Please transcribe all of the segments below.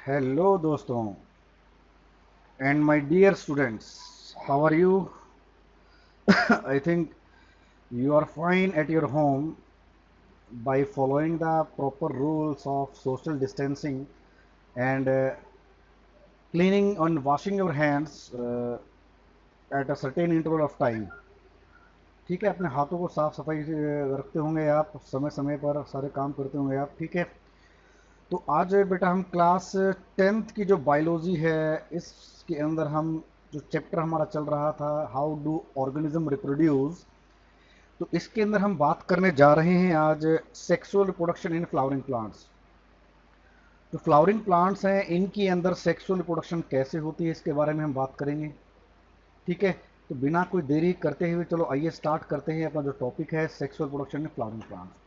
Hello दोस्तों and my dear students, how are you? I think you are fine at your home by following the proper rules of social distancing and cleaning and washing your hands at a certain interval of time. ठीक है, अपने हाथों को साफ सफाई से रखते होंगे आप, समय समय पर सारे काम करते होंगे आप। ठीक है, तो आज बेटा हम क्लास 10th की जो बायोलॉजी है इसके अंदर हम जो चैप्टर हमारा चल रहा था, हाउ डू ऑर्गेनिज्म रिप्रोड्यूस, तो इसके अंदर हम बात करने जा रहे हैं आज sexual reproduction in flowering plants. जो फ्लावरिंग प्लांट्स हैं इनके अंदर सेक्सुअल रिप्रोडक्शन कैसे होती है इसके बारे में हम बात करेंगे। ठीक है, तो बिना कोई देरी करते हुए चलो आइए स्टार्ट करते हैं अपना जो टॉपिक है sexual reproduction in flowering plants.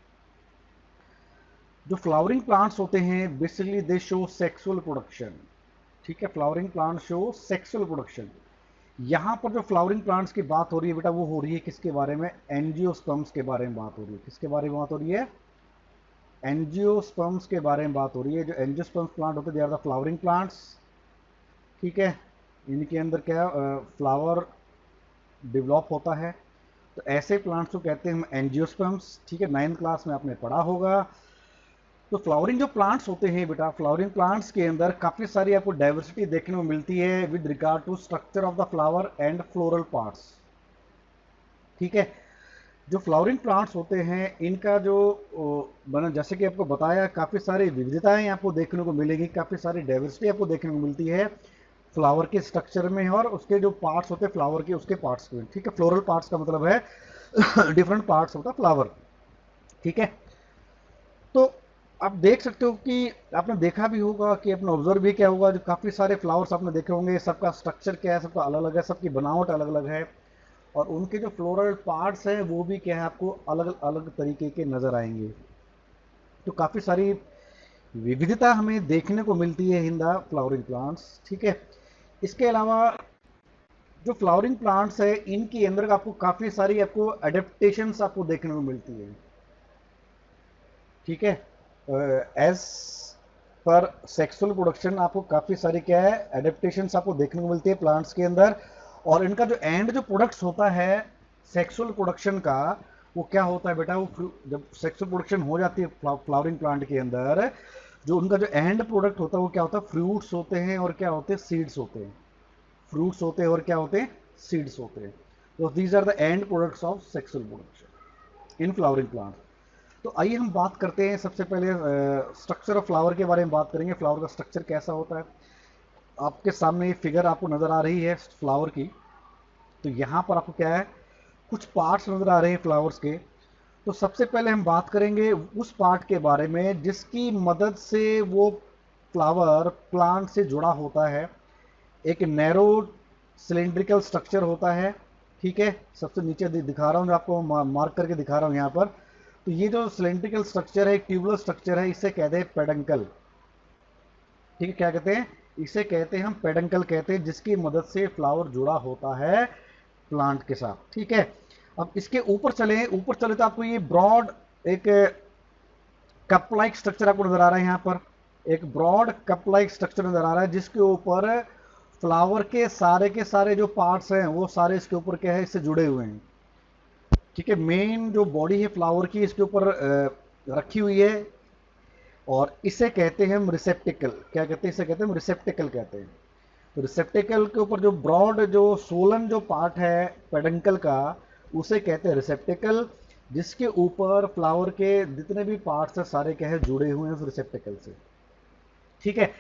जो फ्लावरिंग प्लांट्स होते हैं basically they show sexual production. ठीक है, flowering plant show sexual production. यहाँ पर जो फ्लावरिंग प्लांट्स की बात हो रही है बेटा वो हो रही है किसके बारे में? एंजियोस्पर्म्स के बारे में बात हो रही है। किसके बारे में बात हो रही है? एंजियोस्पर्म्स के बारे में बात हो रही है। जो एंजियोस्पर्म्स प्लांट होते हैं they are the flowering plants. ठीक है, इनके अंदर क्या फ्लावर डेवलप होता है, तो ऐसे प्लांट्स को कहते हैं हम एंजियोस्पर्म्स। ठीक है, 9th क्लास में आपने पढ़ा होगा। तो फ्लावरिंग जो प्लांट्स होते हैं बेटा, फ्लावरिंग प्लांट्स के अंदर काफ़ी सारी आपको डाइवर्सिटी देखने को मिलती है with regard to structure of the flower and floral parts. ठीक है, जो फ्लावरिंग प्लांट्स होते हैं इनका जो बना, जैसे कि आपको बताया, काफ़ी सारी विविधताएं आपको देखने को मिलेगी, काफ़ी सारी डाइवर्सिटी आपको देखने को मिलती है फ्लावर के स्ट्रक्चर में और उसके जो पार्ट्स होते हैं फ्लावर के, उसके पार्ट्स में। ठीक है, फ्लोरल पार्ट्स का मतलब है डिफरेंट पार्ट्स होता है फ्लावर। ठीक है, तो आप देख सकते हो कि आपने देखा भी होगा कि आपने ऑब्जर्व भी किया होगा, जो काफ़ी सारे फ्लावर्स आपने देखे होंगे, सबका स्ट्रक्चर क्या है, सबका अलग अलग है, सबकी बनावट अलग अलग है और उनके जो फ्लोरल पार्ट्स हैं वो भी क्या है आपको अलग अलग तरीके के नज़र आएंगे। तो काफ़ी सारी विविधता हमें देखने को मिलती है इन द फ्लावरिंग प्लांट्स। ठीक है, इसके अलावा जो फ्लावरिंग प्लांट्स है इनके अंदर आपको काफ़ी सारी आपको एडेप्टेशंस आपको देखने को मिलती है। ठीक है, एज पर सेक्सुअल प्रोडक्शन आपको काफ़ी सारी क्या है एडेप्टेशंस आपको देखने को मिलती है प्लांट्स के अंदर। और इनका जो एंड जो प्रोडक्ट्स होता है सेक्सुअल प्रोडक्शन का, वो क्या होता है बेटा, वो जब सेक्सुअल प्रोडक्शन हो जाती है फ्लावरिंग प्लांट के अंदर, जो उनका जो एंड प्रोडक्ट होता है वो क्या होता है, फ्रूट्स होते हैं और क्या होते हैं, सीड्स होते हैं। फ्रूट्स होते हैं और क्या होते हैं, सीड्स होते हैं। तो these are the end products of sexual production in flowering plant. तो आइए हम बात करते हैं सबसे पहले स्ट्रक्चर ऑफ फ्लावर के बारे में बात करेंगे। फ्लावर का स्ट्रक्चर कैसा होता है। आपके सामने ये फिगर आपको नज़र आ रही है फ्लावर की। तो यहाँ पर आपको क्या है, कुछ पार्ट्स नज़र आ रहे हैं फ्लावर्स के। तो सबसे पहले हम बात करेंगे उस पार्ट के बारे में जिसकी मदद से वो फ्लावर प्लांट से जुड़ा होता है। एक नैरो सिलेंड्रिकल स्ट्रक्चर होता है। ठीक है, सबसे नीचे दिखा रहा हूँ, आपको मार्क करके दिखा रहा हूँ यहाँ पर। तो ये जो सिलेंड्रिकल स्ट्रक्चर है, एक ट्यूबुलर स्ट्रक्चर है, इसे कहते हैं पेडंकल। ठीक है, क्या कहते हैं, इसे कहते हैं हम पेडंकल कहते हैं, जिसकी मदद से फ्लावर जुड़ा होता है प्लांट के साथ। ठीक है, अब इसके ऊपर चले तो आपको ये ब्रॉड एक कप लाइक स्ट्रक्चर आपको नजर आ रहा है। यहाँ पर एक ब्रॉड कप लाइक स्ट्रक्चर नजर आ रहा है जिसके ऊपर फ्लावर के सारे जो पार्ट्स हैं वो सारे इसके ऊपर क्या है, इससे जुड़े हुए हैं। ठीक है, मेन जो बॉडी है फ्लावर की इसके ऊपर रखी हुई है और इसे कहते हैं हम रिसेप्टिकल। क्या कहते हैं, इसे कहते हैं हम रिसेप्टिकल कहते हैं। तो रिसेप्टिकल के ऊपर जो ब्रॉड जो सोलन जो पार्ट है पेडंकल का, उसे कहते हैं रिसेप्टिकल, जिसके ऊपर फ्लावर के जितने भी पार्ट्स है सारे क्या है जुड़े हुए हैं उस रिसेप्टिकल से। ठीक है,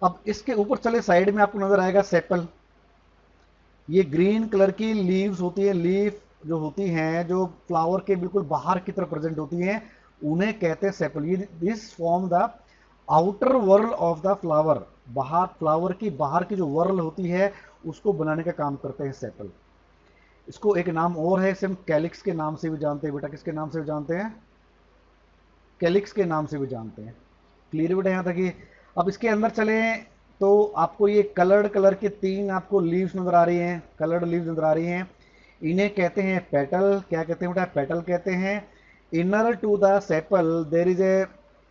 अब इसके ऊपर चले साइड में आपको नजर आएगा सेपल। ये ग्रीन कलर की लीव्स होती है, लीफ जो होती हैं जो फ्लावर के बिल्कुल बाहर की तरफ प्रेजेंट होती हैं, उन्हें कहते हैं सेपल। ये this form the outer whorl of the flower. बाहर फ्लावर की बाहर की जो वर्ल होती है उसको बनाने का काम करते हैं सेपल। इसको एक नाम और है, इसे हम कैलिक्स के नाम से भी जानते हैं बेटा। किसके नाम से भी जानते हैं? कैलिक्स के नाम से भी जानते हैं। क्लियर बेटा यहाँ तक ये। अब इसके अंदर चले तो आपको ये कलर्ड कलर के 3 आपको लीव्स नजर आ रही हैं, कलर्ड लीव्स नजर आ रही हैं। इन्हें कहते हैं पेटल। क्या कहते हैं बेटा? पेटल कहते हैं। Inner to the sepal there is a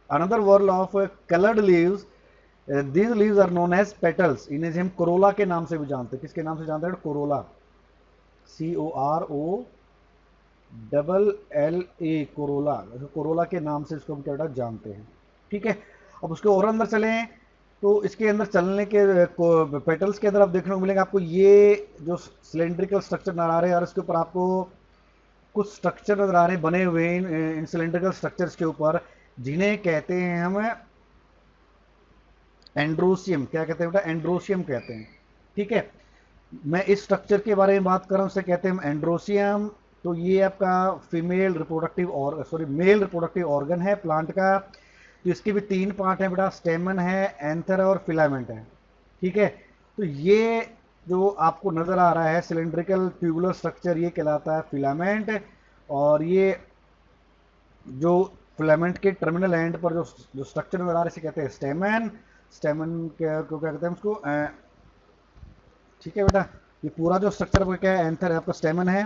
another whorl of coloured leaves these leaves are known as petals, इन्हें हम कोरोला के नाम से भी जानते हैं। किसके नाम से जानते हैं? कोरोला, COROLLA, कोरोला, कोरोला के नाम से इसको हम क्या जानते हैं। ठीक है, अब उसके और अंदर चलें तो इसके अंदर चलने के पेटल्स के अंदर आप देखने को मिलेगा आपको ये जो सिलेंड्रिकल स्ट्रक्चर नजर आ रहे हैं, और इसके ऊपर आपको कुछ स्ट्रक्चर नजर आ रहे हैं बने हुए इन सिलेंड्रिकल स्ट्रक्चर्स के ऊपर, जिन्हें कहते हैं हम एंड्रोसियम। क्या कहते हैं बेटा? एंड्रोसियम कहते हैं। ठीक है, मैं इस स्ट्रक्चर के बारे में बात कर रहा हूं, उसे कहते हैं एंड्रोसियम। तो ये आपका फीमेल रिप्रोडक्टिव और मेल रिप्रोडक्टिव ऑर्गन है प्लांट का। तो इसके भी 3 पार्ट हैं बेटा, स्टेमन है, एंथर और फिलामेंट है। ठीक है, तो ये जो आपको नजर आ रहा है सिलेंड्रिकल ट्यूबुलर स्ट्रक्चर, ये कहलाता है फिलामेंट। और ये जो फिलामेंट के टर्मिनल एंड पर जो स्ट्रक्चर नजर आ रहा है इसे कहते हैं स्टेमन। स्टेमन को क्या कहते हैं उसको? ठीक है बेटा, ये पूरा जो स्ट्रक्चर क्या है? एंथर है, आपका स्टेमन है।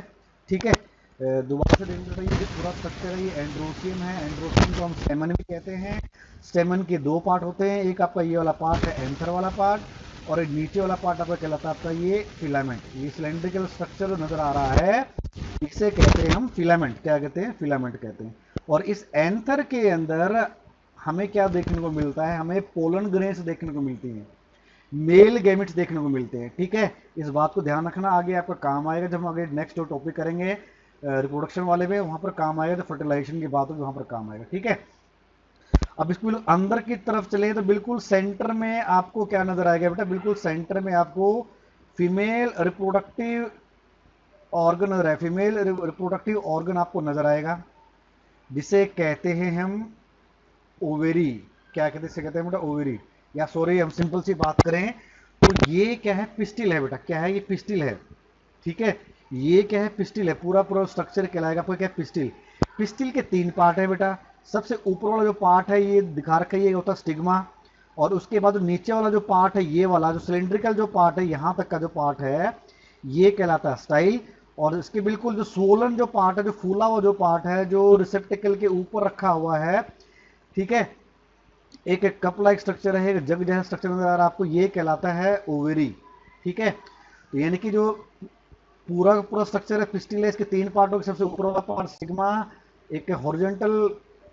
ठीक है, दोबारा से देखेंगे ये पूरा स्ट्रक्चर है, ये एंड्रोसियम है। एंड्रोसियम को हम स्टेमन भी कहते हैं। स्टेमन के 2 पार्ट होते हैं, एक आपका ये वाला पार्ट है एंथर वाला पार्ट, और एक नीचे वाला पार्ट आपका कहलाता है आपका ये फिलामेंट। ये सिलेंड्रिकल स्ट्रक्चर नजर आ रहा है, इसे कहते हैं हम फिलामेंट। क्या कहते हैं? फिलामेंट कहते हैं। और इस एंथर के अंदर हमें क्या देखने को मिलता है? हमें पोलन ग्रेन्स देखने को मिलती हैं, मेल गैमेट्स देखने को मिलते हैं। ठीक है, इस बात को ध्यान रखना, आगे आपका काम आएगा जब हम आगे नेक्स्ट टॉपिक करेंगे रिप्रोडक्शन वाले में, वहां पर काम आएगा। तो फर्टिलाइजेशन की बात होगी, वहां पर काम आएगा। ठीक है, अब इसको अंदर की तरफ चले तो बिल्कुल सेंटर में आपको क्या नजर आएगा बेटा? बिल्कुल सेंटर में आपको फीमेल रिप्रोडक्टिव ऑर्गन नजर आएगा। फीमेल रिप्रोडक्टिव ऑर्गन आपको नजर आएगा, जिसे कहते हैं हम ओवेरी। क्या कहते हैं? इसे कहते हैं बेटा ओवेरी, या सॉरी हम सिंपल सी बात करें तो ये क्या है? पिस्टिल है बेटा। क्या है? ये पिस्टिल है। ठीक है, ये क्या है? पिस्टिल है। पूरा पूरा स्ट्रक्चर कहलाएगा आपको क्या? पिस्टिल। पिस्टिल के 3 पार्ट है बेटा। सबसे ऊपर वाला जो पार्ट है ये दिखा रखा है, ये होता है स्टिग्मा। और उसके बाद जो नीचे वाला जो पार्ट है, ये वाला जो सिलेंड्रिकल जो पार्ट है, यहां तक का जो पार्ट है, ये कहलाता है स्टाइल। और इसके बिल्कुल जो सोलन जो पार्ट है, जो फूला हुआ जो पार्ट है, जो रिसेप्टिकल के ऊपर रखा हुआ है, ठीक है, एक कप लाइक स्ट्रक्चर है, एक जग जैसा स्ट्रक्चर नजर आ रहा है आपको, ये कहलाता है ओवेरी। ठीक है, तो यानी कि जो पूरा पूरा स्ट्रक्चर है पिस्टिल है, इसके 3 पार्टों के सबसे ऊपर वाला पार्ट स्टिग्मा, एक हॉरिजॉन्टल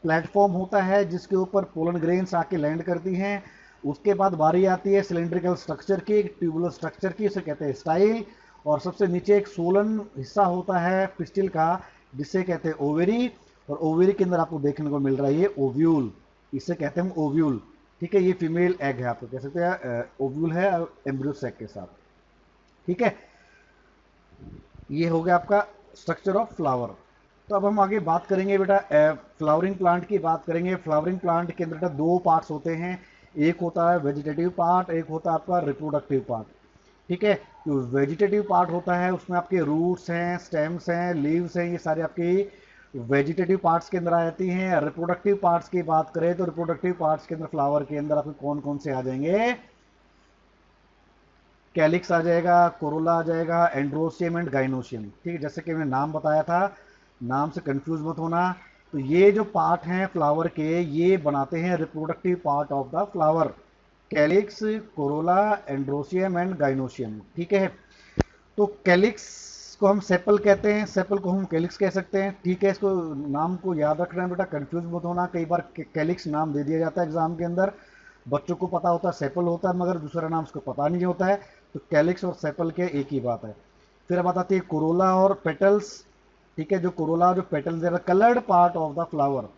प्लेटफॉर्म होता है जिसके ऊपर पोलन ग्रेन्स आके लैंड करती हैं। उसके बाद बारी आती है सिलेंड्रिकल स्ट्रक्चर की, ट्यूबुलर स्ट्रक्चर की, उसे कहते हैं स्टाइल। और सबसे नीचे एक सोलन हिस्सा होता है पिस्टिल का, जिसे कहते हैं ओवेरी। और ओवेरी के अंदर आपको देखने को मिल रहा है ये ओव्यूल, इसे कहते हैं ओव्यूल। ठीक है, ये फीमेल एग है, आपको कह सकते हैं ओव्यूल है एम्ब्रियो सैक के साथ। ठीक है, ये हो गया आपका स्ट्रक्चर ऑफ फ्लावर। तो अब हम आगे बात करेंगे बेटा फ्लावरिंग प्लांट की बात करेंगे। फ्लावरिंग प्लांट के अंदर 2 पार्ट्स होते हैं, एक होता है वेजिटेटिव पार्ट, एक होता है आपका रिप्रोडक्टिव पार्ट। ठीक है, जो वेजिटेटिव पार्ट होता है उसमें आपके रूट्स हैं, स्टेम्स हैं, लीव्स हैं, ये सारे आपकी वेजिटेटिव पार्ट्स के अंदर आ जाती हैं। रिप्रोडक्टिव पार्ट्स की बात करें तो रिप्रोडक्टिव पार्ट्स के अंदर फ्लावर के अंदर आपके कौन कौन से आ जाएंगे? कैलिक्स आ जाएगा, कोरोला आ जाएगा, एंड्रोसियम एंड गाइनोसियम। ठीक है, जैसे कि मैंने नाम बताया था, नाम से कंफ्यूज मत होना। तो ये जो पार्ट हैं फ्लावर के, ये बनाते हैं reproductive part of the flower. Calyx, Corolla, androecium and gynoecium. ठीक है, तो कैलिक्स को हम सेपल कहते हैं, सेपल को हम कैलिक्स कह सकते हैं। ठीक है, इसको नाम को याद रखना है बेटा, कंफ्यूज मत होना। कई बार कैलिक्स नाम दे दिया जाता है एग्जाम के अंदर, बच्चों को पता होता है सेपल होता है, मगर दूसरा नाम उसको पता नहीं होता है। तो कैलिक्स और सेपल के एक ही बात है। फिर अब आती है कोरोला और पेटल्स। ठीक है, जो कोरोला जो पेटल्स है, coloured part of the flower.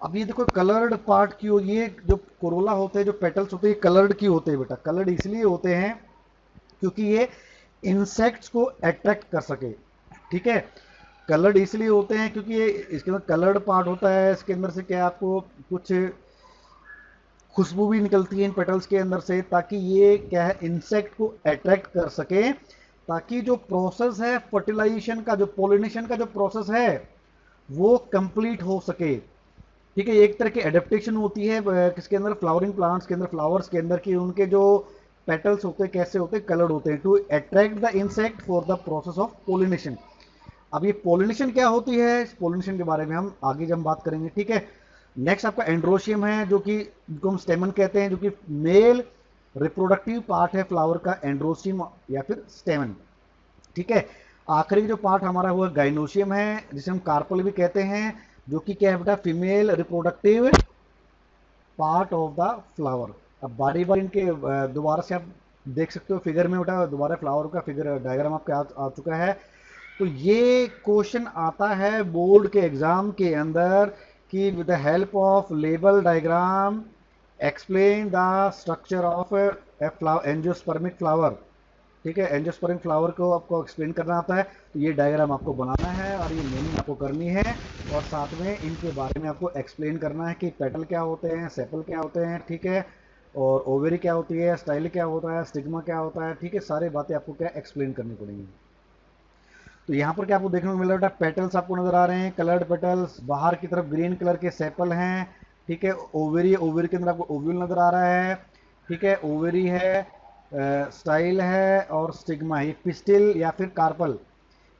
अब ये देखो कलर्ड पार्ट क्यों? ये जो कोरोला होते हैं, जो पेटल्स होते हैं, कलर्ड क्यों होते हैं बेटा? कलर्ड इसलिए होते हैं क्योंकि ये इंसेक्ट्स को अट्रैक्ट कर सके। ठीक है, कलर्ड इसलिए होते हैं क्योंकि ये इसके अंदर कलर्ड पार्ट होता है। इसके अंदर से क्या आपको कुछ खुशबू भी निकलती है इन पेटल्स के अंदर से, ताकि ये क्या है इंसेक्ट को अट्रैक्ट कर सके, ताकि जो प्रोसेस है फर्टिलाइजेशन का, जो पोलिनेशन का जो प्रोसेस है वो कंप्लीट हो सके। ठीक है, एक तरह की एडेप्टेशन होती है किसके अंदर? फ्लावरिंग प्लांट्स के अंदर, फ्लावर्स के अंदर, कि उनके जो पेटल्स होते हैं कैसे होते हैं? कलर्ड होते हैं, to attract the insect for the process of pollination. अब ये पोलिनेशन क्या होती है, इस पोलिनेशन के बारे में हम आगे जब बात करेंगे। ठीक है, नेक्स्ट आपका एंड्रोशियम है, जो कि जिसको हम स्टेमन कहते हैं, जो कि मेल रिप्रोडक्टिव पार्ट है फ्लावर का, एंड्रोशियम या फिर स्टेमन। ठीक है, आखिरी जो पार्ट हमारा हुआ गाइनोशियम है, जिसे हम कार्पल भी कहते हैं, जो कि क्या है बेटा, female reproductive part of the flower. अब बारी बारी इनके दोबारा से आप देख सकते हो फिगर में बेटा, दोबारा फ्लावर का फिगर डायग्राम आपके आ चुका है। तो ये क्वेश्चन आता है बोर्ड के एग्जाम के अंदर कि with the help of label diagram explain the structure of angiospermic flower. ठीक है, एंजियोस्पर्मिक फ्लावर को आपको एक्सप्लेन करना आता है, तो ये डायग्राम आपको बनाना है और ये मीनिंग आपको करनी है, और साथ में इनके बारे में आपको एक्सप्लेन करना है कि पेटल क्या होते हैं, सेपल क्या होते हैं, ठीक है, और ओवेरी क्या होती है, स्टाइल क्या होता है, स्टिग्मा क्या होता है। ठीक है, सारी बातें आपको क्या एक्सप्लेन करनी पड़ेंगी। तो यहाँ पर क्या आपको देखने को मिल रहा है, पेटल्स आपको नजर आ रहे हैं, कलर्ड पेटल्स, बाहर की तरफ ग्रीन कलर के सेपल हैं। ठीक है, ओवेरी, ओवेरी के अंदर आपको ओव्यूल नजर आ रहा है। ठीक है, ओवेरी है, स्टाइल है और स्टिग्मा है। पिस्टिल या फिर कार्पल,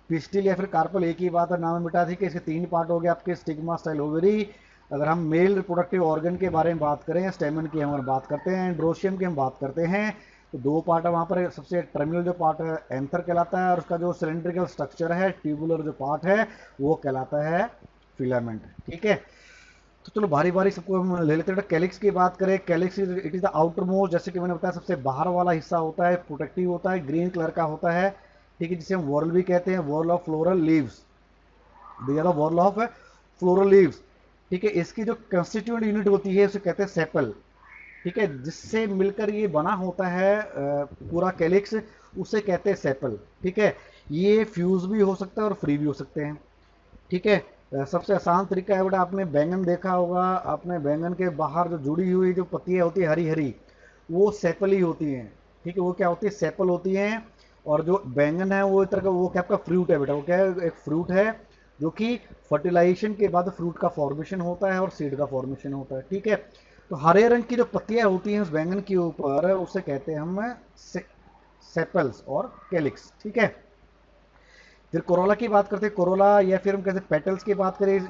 पिस्टिल या फिर कार्पल एक ही बात है, नाम में मिटा थी कि इसके तीन पार्ट हो गए आपके, स्टिग्मा, स्टाइल, ओवेरी। अगर हम मेल रिप्रोडक्टिव ऑर्गन के बारे में बात करें, स्टेमन की हम बात करते हैं, एंड्रोशियम की हम बात करते हैं, तो दो पार्ट है वहाँ पर। सबसे टर्मिनल जो पार्ट है एंथर कहलाता है, और उसका जो सिलेंड्रिकल स्ट्रक्चर है, ट्यूबुलर जो पार्ट है, वो कहलाता है फिलामेंट। ठीक है, तो चलो बारी बारी सबको हम ले लेते हैं। कैलिक्स की बात करें, calyx it is the outer most, जैसे कि मैंने बताया सबसे बाहर वाला हिस्सा होता है, प्रोटेक्टिव होता है, ग्रीन कलर का होता है। ठीक है, जिसे हम वॉर्ल भी कहते हैं, whorl of floral leaves, whorl of floral leaves. ठीक है, इसकी जो कंस्टिट्यूएंट यूनिट होती है उसे कहते हैं सेपल। ठीक है, जिससे मिलकर ये बना होता है पूरा कैलिक्स, उसे कहते हैं सेपल। ठीक है, ये फ्यूज भी हो सकता है और फ्री भी हो सकते हैं। ठीक है, सबसे आसान तरीका है बेटा, आपने बैंगन देखा होगा, आपने बैंगन के बाहर जो जुड़ी हुई जो पत्तियां होती है हरी हरी, वो सेपल ही होती हैं। ठीक है, वो क्या होती है, सेपल होती हैं। और जो बैंगन है वो एक तरह का, वो क्या आपका फ्रूट है बेटा, वो क्या है, एक फ्रूट है, जो कि फर्टिलाइजेशन के बाद फ्रूट का फॉर्मेशन होता है और सीड का फॉर्मेशन होता है। ठीक है, तो हरे रंग की जो पत्तियां होती हैं उस बैंगन के ऊपर, उसे कहते हैं हम सेपल्स और कैलिक्स। ठीक है, फिर कोरोला की बात करते हैं, कोरोला या फिर हम कहते हैं पेटल्स की बात करें,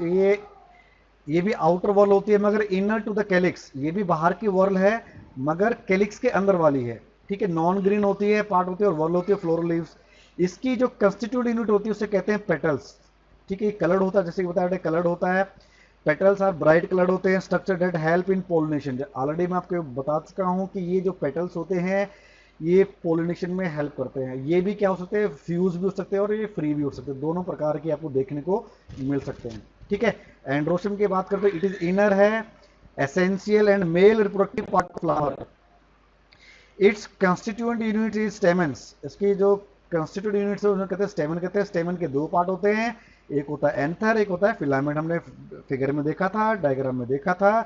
ये भी आउटर वॉल होती है मगर इनर टू द कैलिक्स, ये भी बाहर की वॉल है मगर कैलिक्स के अंदर वाली है। ठीक है, नॉन ग्रीन होती है, पार्ट होती है, और वॉल होती है फ्लोरल लीव्स। इसकी जो कंस्टिट्यूट यूनिट होती है उसे कहते हैं पेटल्स। ठीक है, कलर्ड होता है, जैसे कि बताया कलर्ड होता है। पेटल्स आर ब्राइट कलर्ड होते हैं, structure that help in pollination. Already मैं आपको बता चुका हूं कि ये जो पेटल्स होते हैं ये पोलिनेशन में हेल्प करते हैं। ये भी क्या हो सकते हैं, फ्यूज भी हो सकते हैं और ये फ्री भी हो सकते हैं, दोनों प्रकार के आपको देखने को मिल सकते हैं। ठीक है, एंड्रोशियम की बात करते हैं, इट इज इनर है, essential and male reproductive part of flower. It's constituent unit is stamens. इसकी जो कंस्टिट्यूएंट यूनिट्स है उन्हें कहते हैं स्टेमन कहते हैं। स्टेमन के दो पार्ट होते हैं, एक होता है एंथर, एक होता है फिलामेंट। हमने फिगर में देखा था, डायग्राम में देखा था,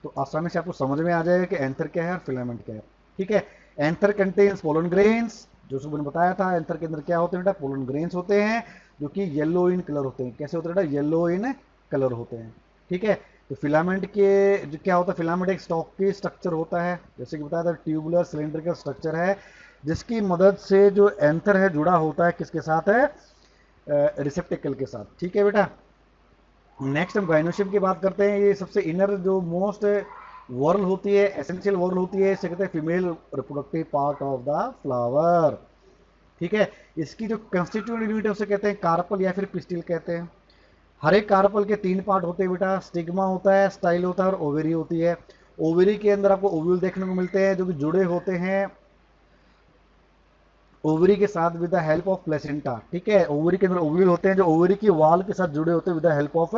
तो आसानी से आपको समझ में आ जाएगा कि एंथर क्या है और फिलामेंट क्या है। ठीक है, एंथर कंटेन्स पोलन ग्रेन्स, जो सुबह ने बताया था, एंथर के अंदर क्या होते हैं बेटा, पोलन ग्रेन्स होते हैं, जो कि येलो इन कलर होते हैं। कैसे होते हैं बेटा, येलो इन कलर होते हैं। ठीक है, तो फिलामेंट के जो क्या होता है, फिलामेंट एक स्टॉक की स्ट्रक्चर होता है, जैसे कि बताया था, ट्यूबुलर सिलेंड्रिकल स्ट्रक्चर है, जिसकी मदद से जो एंथर है जुड़ा होता है किसके साथ है, रिसेप्टिकल के साथ। ठीक है बेटा, नेक्स्ट हम गाइनोशियम की बात करते हैं। ये सबसे इनर जो मोस्ट वॉर्ल होती है, एसेंशियल वॉर्ल होती है, इसे कहते हैं female reproductive part of the flower. ठीक है, इसकी जो कंस्टिट्यूएंट यूनिट है उसे कहते हैं कार्पल या फिर पिस्टिल कहते हैं। हर एक कार्पल के तीन पार्ट होते हैं बेटा, स्टिग्मा होता है, स्टाइल होता है और ओवेरी होती है। ओवेरी के अंदर आपको ओव्यूल देखने को मिलते हैं, जो कि जुड़े होते हैं ओवरी के साथ with the help of placenta. ठीक है, ओवरी के अंदर ओव्यूल होते हैं जो ओवरी की वॉल के साथ जुड़े होते हैं with the help of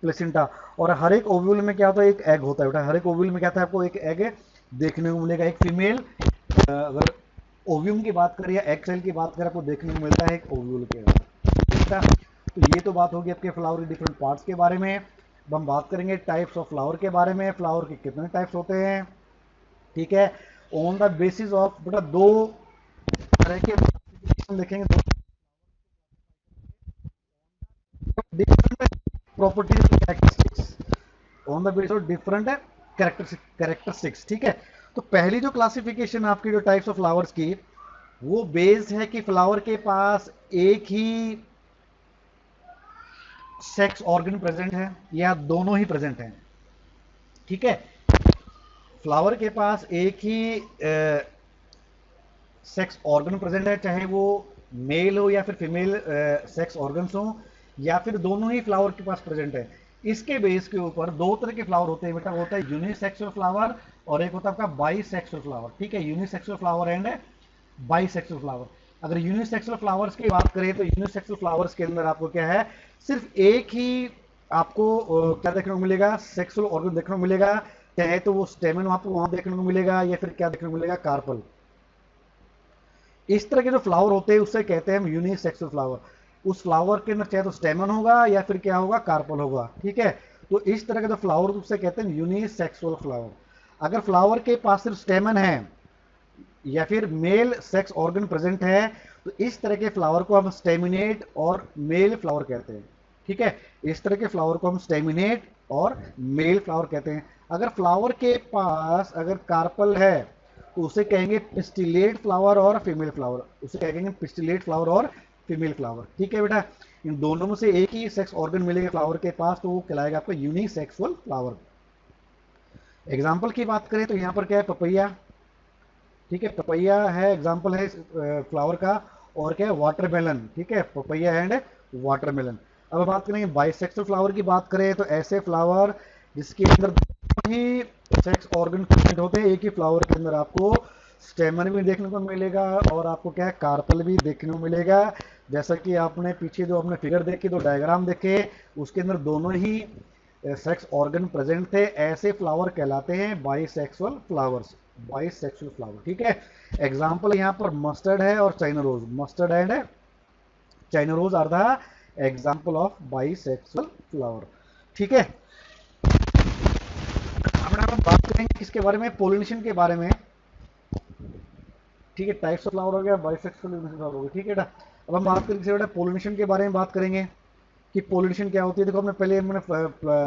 placenta. और हर एक ओव्यूल में क्या होता है, एक एग होता है बेटा। हर एक ओव्यूल में क्या था, आपको एक एग देखने को मिलेगा, एक फीमेल। अगर ओव्यूम की बात करें या एग सेल की बात करें, आपको देखने को मिलता है एक ओव्यूल के अंदर। तो ये तो बात होगी आपके फ्लावर के डिफरेंट पार्ट्स के बारे में। अब हम बात करेंगे टाइप्स ऑफ फ्लावर के बारे में, फ्लावर के कितने टाइप्स होते हैं। ठीक है, ऑन द बेसिस ऑफ बेटा दो तरह के क्लासिफिकेशन देखेंगे, different properties characteristics, on the basis of different characteristics. ठीक है, तो पहली जो क्लासिफिकेशन आपकी जो टाइप्स ऑफ फ्लावर्स की, वो बेस्ड है कि फ्लावर के पास एक ही सेक्स ऑर्गन प्रेजेंट है या दोनों ही प्रेजेंट हैं। ठीक है, फ्लावर के पास एक ही सेक्स ऑर्गन प्रेजेंट है, चाहे वो मेल हो या फिर फीमेल सेक्स ऑर्गन्स हो, या फिर दोनों ही फ्लावर के पास प्रेजेंट है। इसके बेस के ऊपर दो तरह के फ्लावर होते हैं बेटा, होता है यूनिसेक्सुअल फ्लावर और एक होता है आपका बाईसेक्सुअल फ्लावर। ठीक है, unisexual flower and bisexual flower. अगर यूनिसेक्सुअल फ्लावर्स की बात करें तो यूनिसेक्सुअल फ्लावर्स के अंदर आपको क्या है, सिर्फ एक ही आपको क्या देखने को मिलेगा, सेक्सुअल ऑर्गन देखने को मिलेगा, चाहे तो वो स्टेमन आपको वहां देखने को मिलेगा या फिर क्या देखने को मिलेगा, कार्पल। इस तरह के जो फ्लावर होते हैं उससे कहते हैं हम यूनिसेक्सुअल फ्लावर। उस फ्लावर के अंदर चाहे तो स्टेमन होगा या फिर क्या होगा, कार्पल होगा। ठीक है, तो इस तरह के जो फ्लावर उससे कहते हैं यूनिसेक्सुअल फ्लावर। अगर फ्लावर के पास सिर्फ स्टेमन है या फिर मेल सेक्स ऑर्गन प्रेजेंट है तो इस तरह के फ्लावर को हम स्टेमिनेट और मेल फ्लावर कहते हैं। ठीक है, इस तरह के फ्लावर को हम स्टेमिनेट और मेल फ्लावर कहते हैं। अगर फ्लावर के पास अगर कार्पल है तो उसे कहेंगे पिस्टिलेट फ्लावर और फीमेल फ्लावर, उसे कहेंगे पिस्टिलेट फ्लावर और फीमेल फ्लावर। ठीक है बेटा, इन दोनों में से एक ही सेक्स ऑर्गन मिलेगा फ्लावर के पास तो वो कहलाएगा आपका यूनिसेक्सुअल फ्लावर। एग्जाम्पल की बात करें तो यहाँ पर क्या है, पपैया। ठीक है, पपैया है, एग्जाम्पल है फ्लावर का। और क्या है, वाटरमेलन। ठीक है, पपैया एंड वाटरमेलन। अब बात करेंगे बाइसेक्सुअल फ्लावर की बात करें तो ऐसे फ्लावर जिसके अंदर ही सेक्स ऑर्गन प्रेजेंट होते हैं, एक ही फ्लावर के अंदर आपको स्टेमन भी देखने को मिलेगा और आपको क्या है, कार्पल भी देखने को मिलेगा। जैसा कि आपने पीछे जो आपने फिगर देखी, तो डायग्राम देखे, उसके अंदर दोनों ही सेक्स ऑर्गन प्रेजेंट थे, ऐसे फ्लावर कहलाते हैं बाइसेक्सुअल फ्लावर्स, बाइसेक्सुअल फ्लावर। ठीक है, एग्जाम्पल यहाँ पर मस्टर्ड है और China rose. Mustard and China rose are the example of bisexual flower. ठीक है, अब हम बात करेंगे किसके बारे में, पोलिनेशन के बारे में। ठीक है, टाइप्स ऑफ फ्लावर हो गया, बाइसेक्सुअल फ्लावर हो गया। ठीक है बेटा, अब हम बात करेंगे बेटा पोलिनेशन के बारे में बात करेंगे कि पोलिनेशन क्या होती है। देखो हमने पहले हमने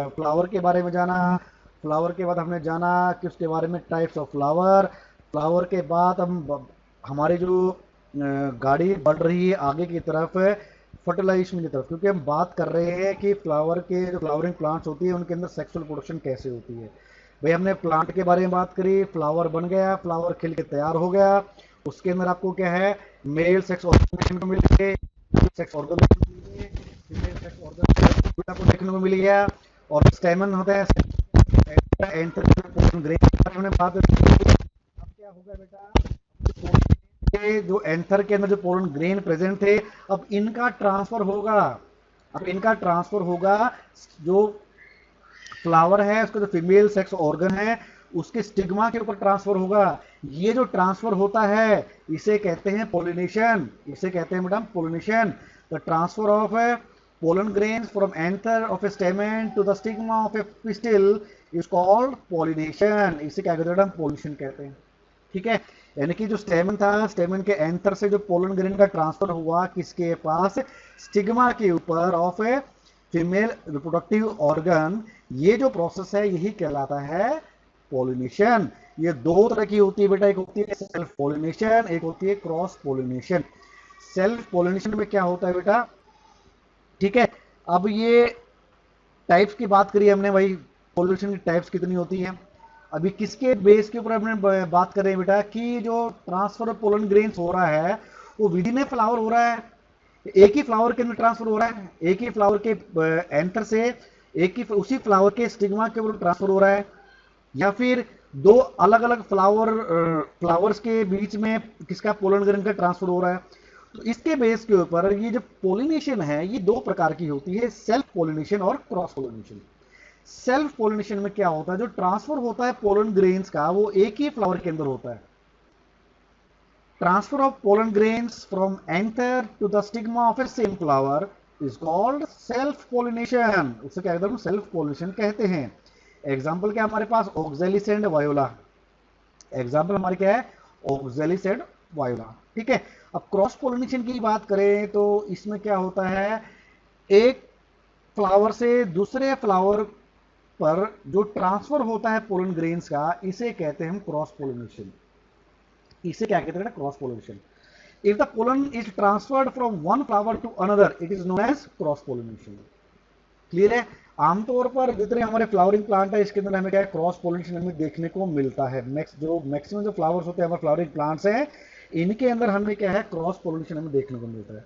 फ्लावर के बारे में जाना, फ्लावर के बाद हमने जाना कि उसके बारे में टाइप्स ऑफ फ्लावर। फ्लावर के बाद हम हमारी जो गाड़ी बढ़ रही है आगे की तरफ फर्टिलाइजेशन की तरफ, क्योंकि हम बात कर रहे हैं कि फ्लावर के जो फ्लावरिंग प्लांट्स होती है उनके अंदर सेक्सुअल प्रोडक्शन कैसे होती है। भाई हमने प्लांट के बारे में बात करी, फ्लावर बन गया, फ्लावर खिल के तैयार हो गया, उसके अंदर आपको क्या है, मेल सेक्स ऑर्गन को मिल गए, sex organ female sex organ आपको देखने को मिल गया। और स्टेमन होता है, एंटर ग्रेन हमने बात की। अब क्या होगा बेटा, जो एंथर के अंदर जो पोलन ग्रेन प्रेजेंट थे, अब इनका ट्रांसफर होगा। अब इनका ट्रांसफर होगा, जो फ्लावर है उसका जो फीमेल सेक्स ऑर्गन है उसके स्टिग्मा के ऊपर ट्रांसफर होगा। ये जो ट्रांसफर होता है इसे कहते हैं पोलिनेशन, इसे कहते हैं madam pollination. The transfer of pollen grains from anther of a stamen to the stigma of a pistil is called pollination। इसे क्या कहते हैं, पोलिनेशन कहते हैं। ठीक है, यानी कि जो स्टेमन था, स्टेमन के एंथर से जो पोलन ग्रेन का ट्रांसफर हुआ किसके पास, स्टिग्मा के ऊपर of a female reproductive organ, ये जो प्रोसेस है यही कहलाता है पोलिनेशन। ये दो तरह की होती है बेटा, एक होती है सेल्फ पोलिनेशन, एक होती है क्रॉस पोलिनेशन। सेल्फ पोलिनेशन में क्या होता है बेटा, ठीक है, अब ये टाइप्स की बात करी हमने, भाई पोलिनेशन की टाइप्स कितनी होती हैं। अभी किसके बेस के ऊपर हमने बात कर रहे हैं बेटा, कि जो ट्रांसफर ऑफ पोलन ग्रेन्स हो रहा है वो विद इन ए फ्लावर हो रहा है, एक ही फ्लावर के अंदर ट्रांसफर हो रहा है, एक ही फ्लावर के एंथर से एक ही उसी फ्लावर के स्टिग्मा के ऊपर ट्रांसफर हो रहा है, या फिर दो अलग अलग फ्लावर्स के बीच में किसका पोलन ग्रेन का ट्रांसफर हो रहा है। तो इसके बेस के ऊपर ये जो पोलिनेशन है ये दो प्रकार की होती है, सेल्फ पोलिनेशन और क्रॉस पोलिनेशन। सेल्फ पोलिनेशन में क्या होता है, जो ट्रांसफर होता है पोलन ग्रेन्स का वो एक ही फ्लावर के अंदर होता है। Transfer of pollen grains from anther to the stigma of a same flower is called self pollination. उसे क्या कहते हैं, सेल्फ पोलिनेशन कहते हैं। एग्जाम्पल क्या हमारे पास, ऑक्जेलिस एंड वायोला। एग्जाम्पल हमारे क्या है, ऑक्जेलिस एंड वायोला। ठीक है, अब क्रॉस पोलिनेशन की बात करें तो इसमें क्या होता है, एक फ्लावर से दूसरे फ्लावर पर जो ट्रांसफर होता है पोलन ग्रेन्स का इसे कहते हैं हम क्रॉस पोलिनेशन। इसे क्या कहते हैं, cross pollination. If the pollen is transferred from one flower to another it is known as cross pollination. Clear है। आमतौर पर जितने हमारे फ्लावरिंग प्लांट है इसके अंदर हमें क्या है, क्रॉस पोलिनेशन हमें देखने को मिलता है। मैक्सिमम जो फ्लावर्स होते हैं हमारे फ्लावरिंग प्लांट्स हैं, इनके अंदर हमें क्या है, क्रॉस पोलिनेशन हमें देखने को मिलता है।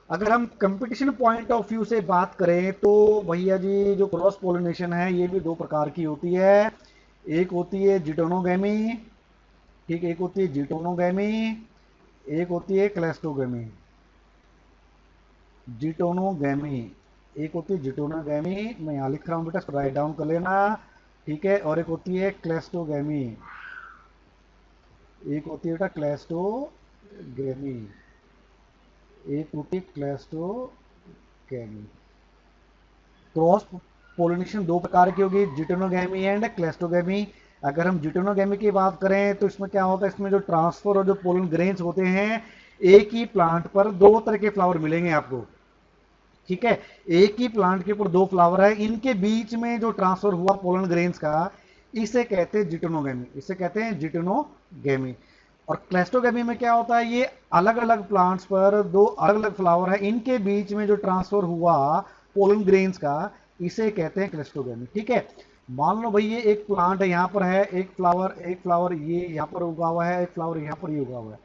अगर हम कंपटीशन पॉइंट ऑफ व्यू से बात करें तो भैया जी जो क्रॉस पोलिनेशन है ये भी दो प्रकार की होती है। एक होती है जिटोनोगैमी, ठीक, एक होती है जिटोनोगैमी, एक होती है क्लेस्टोगैमी। जिटोनोगैमी, एक होती है जिटोनोगैमी, मैं यहाँ लिख रहा हूँ बेटा, राइट डाउन कर लेना, ठीक है। और एक होती है क्लेस्टोगैमी, एक होती है बेटा क्लेस्टोगैमी, एक होती है क्लेस्टोगैमी। क्रॉस पोलिनेशन दो प्रकार की होगी, जिटोनोगैमी एंड क्लेस्टोगैमी। अगर हम जिटोनोगैमी की बात करें तो इसमें क्या होता है, इसमें जो ट्रांसफर और जो पोलन ग्रेन्स होते हैं, एक ही प्लांट पर दो तरह के फ्लावर मिलेंगे आपको, ठीक है। एक ही प्लांट के ऊपर दो फ्लावर है, इनके बीच में जो ट्रांसफर हुआ पोलन ग्रेन्स का, इसे कहते हैं जिटोनोगैमी, इसे कहते हैं जिटोनोगैमी। और क्लेस्टोगैमी में क्या होता है, ये अलग अलग प्लांट्स पर दो अलग अलग फ्लावर है, इनके बीच में जो ट्रांसफर हुआ पोलन ग्रेन्स का, इसे कहते हैं क्लेस्टोगैमी, ठीक है। मान लो भाई ये एक प्लांट है, यहाँ पर है एक फ्लावर ये यहाँ पर उगा हुआ है, एक फ्लावर यहाँ पर ये उगा हुआ है,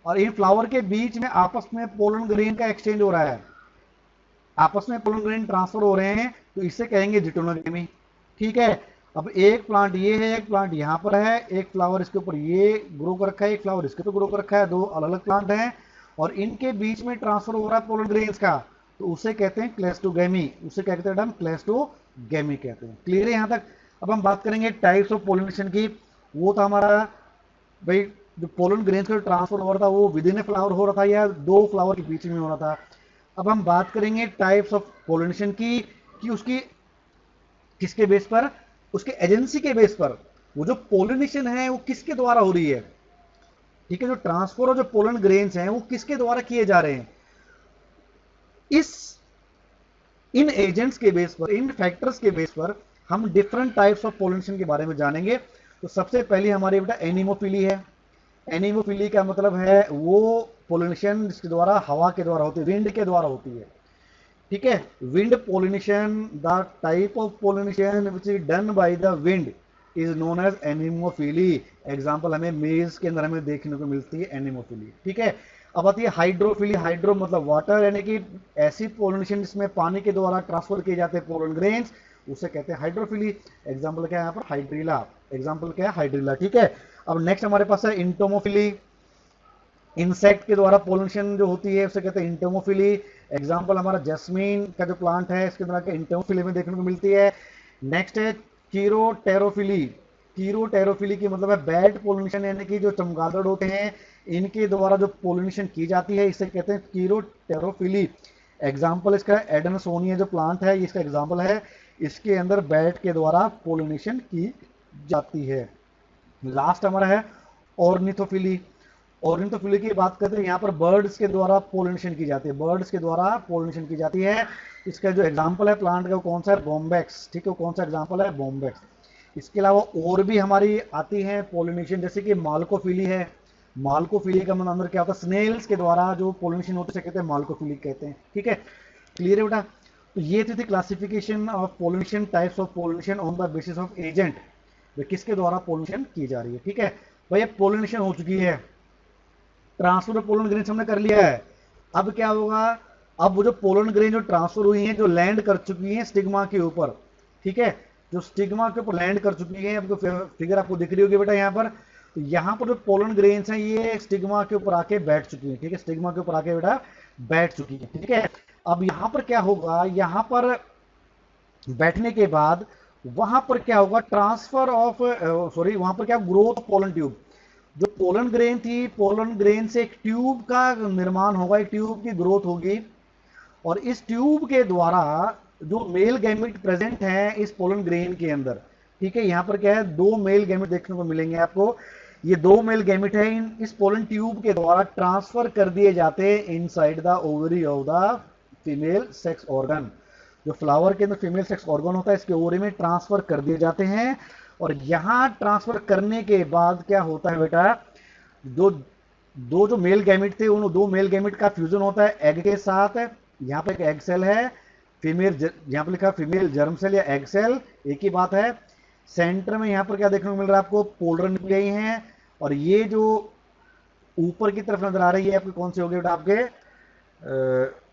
और इन फ्लावर के बीच में आपस में पोलन ग्रेन का एक्सचेंज हो रहा है, आपस में पोलन ग्रेन ट्रांसफर हो रहे हैं, तो इसे कहेंगे जिटोनोगैमी, ठीक है। अब एक प्लांट ये है, एक प्लांट यहाँ पर है, एक फ्लावर इसके ऊपर ये ग्रो कर रखा है, एक फ्लावर इसके ऊपर ग्रो कर रखा है, दो अलग अलग प्लांट हैं और इनके बीच में ट्रांसफर हो रहा है पोलन ग्रेन्स का, तो उसे कहते हैं क्लेस्टोगैमी, उसे क्या कहते हैं हम, क्लेस्टोगैमी कहते हैं। क्लियर है यहाँ तक। अब हम बात करेंगे टाइप्स ऑफ पोलिनेशन की। वो था हमारा भाई जो पोलन ग्रेन्स का ट्रांसफर हो रहा था वो विद इन ए फ्लावर हो रहा था या दो फ्लावर के बीच में हो रहा था। अब हम बात करेंगे टाइप्स ऑफ पोलिनेशन की, कि उसकी किसके बेस पर, उसके एजेंसी के बेस पर, वो जो पोलिनेशन है वो किसके द्वारा हो रही है, ठीक है। जो ट्रांसफर और जो पोलन ग्रेन्स हैं वो किसके द्वारा किए जा रहे हैं, इन एजेंट्स के बेस पर, इन फैक्टर्स के बेस पर हम डिफरेंट टाइप्स ऑफ पोलिनेशन के बारे में जानेंगे। तो सबसे पहली हमारी बेटा एनिमोफिली है। एनिमोफिली का मतलब है वो पोलिनेशन जिसके द्वारा हवा के द्वारा होती है, विंड के द्वारा होती है, ठीक है। Wind pollination, the type of pollination which is done by the wind is known as anemophily. Example हमें मेज के अंदर हमें देखने को मिलती है एनिमोफिली, ठीक है। अब आती है हाइड्रोफिली। हाइड्रो मतलब वाटर, यानी कि ऐसी पोलिनेशन जिसमें पानी के द्वारा ट्रांसफर किए जाते हैं पोलन ग्रेन्स, उसे कहते हैं हाइड्रोफिली। एग्जांपल क्या है यहाँ पर, हाइड्रिला, एग्जांपल क्या है, हाइड्रिला, ठीक है। अब नेक्स्ट हमारे पास है इंटोमोफिली। इंसेक्ट के द्वारा पोलिनेशन जो होती है उसे कहते हैं इंटोमोफिली। एग्जांपल हमारा जैस्मीन का जो प्लांट है इसके द्वारा इंटोमोफिली में देखने को मिलती है। नेक्स्ट है कीरोटेरोफिली। कीरोटेरोफिली की मतलब है बैड पोलिनेशन, यानी कि जो चमगादड़ होते हैं इनके द्वारा जो पोलिनेशन की जाती है इसे कहते हैं कीरोटेरोफिली। एग्जांपल इसका एडेनसोनिया जो प्लांट है इसका एग्जांपल है, इसके अंदर बैट के द्वारा पोलिनेशन की जाती है। लास्ट हमारा है ऑर्निथोफिली। ऑर्निथोफिली की बात करते हैं, यहाँ पर बर्ड्स के द्वारा पोलिनेशन की जाती है, बर्ड्स के द्वारा पोलिनेशन की जाती है। इसका जो एग्जांपल है प्लांट का वो कौन सा है, बॉम्बैक्स, ठीक है, कौन सा एग्जांपल है, बॉम्बैक्स। इसके अलावा और भी हमारी आती है पोलिनेशन, जैसे कि माल्कोफिली है। माल्कोफिली का मतलब अंदर क्या होता है, स्नेल्स के द्वारा जो पोलिनेशन होते हैं कहते हैं माल्कोफिली कहते हैं, ठीक है। क्लियर है बेटा। तो ये थी classification of pollination, types of pollination on the basis of agent, किसके द्वारा पोलिनेशन की जा रही है, ठीक है। भाई अब पोलिनेशन हो चुकी है, ट्रांसफर ऑफ पोलन ग्रेन हमने कर लिया है, अब क्या होगा, अब वो जो पोलन ग्रेन जो ट्रांसफर हुई हैं, जो लैंड कर चुकी हैं स्टिग्मा के ऊपर, ठीक है, जो स्टिग्मा के ऊपर लैंड कर चुकी हैं, अब तो फिगर आपको दिख रही होगी बेटा यहाँ पर, तो यहाँ पर जो पोलन ग्रेन्स हैं ये स्टिग्मा के ऊपर आके बैठ चुकी हैं, ठीक है, स्टिग्मा के ऊपर आके बेटा बैठ चुकी है, ठीक है। अब यहाँ पर क्या होगा, यहाँ पर बैठने के बाद वहां पर क्या होगा, ट्रांसफर ऑफ वहां पर क्या, ग्रोथ पोलन ट्यूब, जो पोलन ग्रेन थी, पोलन ग्रेन से एक ट्यूब का निर्माण होगा, एक ट्यूब की ग्रोथ होगी, और इस ट्यूब के द्वारा जो मेल गैमेट प्रेजेंट है इस पोलन ग्रेन के अंदर, ठीक है, यहाँ पर क्या है, दो मेल गैमेट देखने को मिलेंगे आपको, ये दो मेल गैमेट है, इस पोलन ट्यूब के द्वारा ट्रांसफर कर दिए जाते हैं inside the ovary of the female sex organ. जो फ्लावर के अंदर फीमेल सेक्स ऑर्गन होता है इसके ओवरी में ट्रांसफर कर दिए जाते हैं, और यहां ट्रांसफर करने के बाद क्या होता है बेटा, दो जो मेल गैमेट थे उन दो मेल गैमेट का फ्यूजन होता है एग के साथ, यहाँ पे एक एग सेल है, फीमेल, यहाँ पर लिखा फीमेल जर्म सेल या एग सेल, एक ही बात है। सेंटर में यहाँ पर क्या देखने को मिल रहा है आपको, पोलर न्यूक्लियाई हैं, और ये जो ऊपर की तरफ नजर आ रही है आपकी कौन सी होगी बेटा, आपके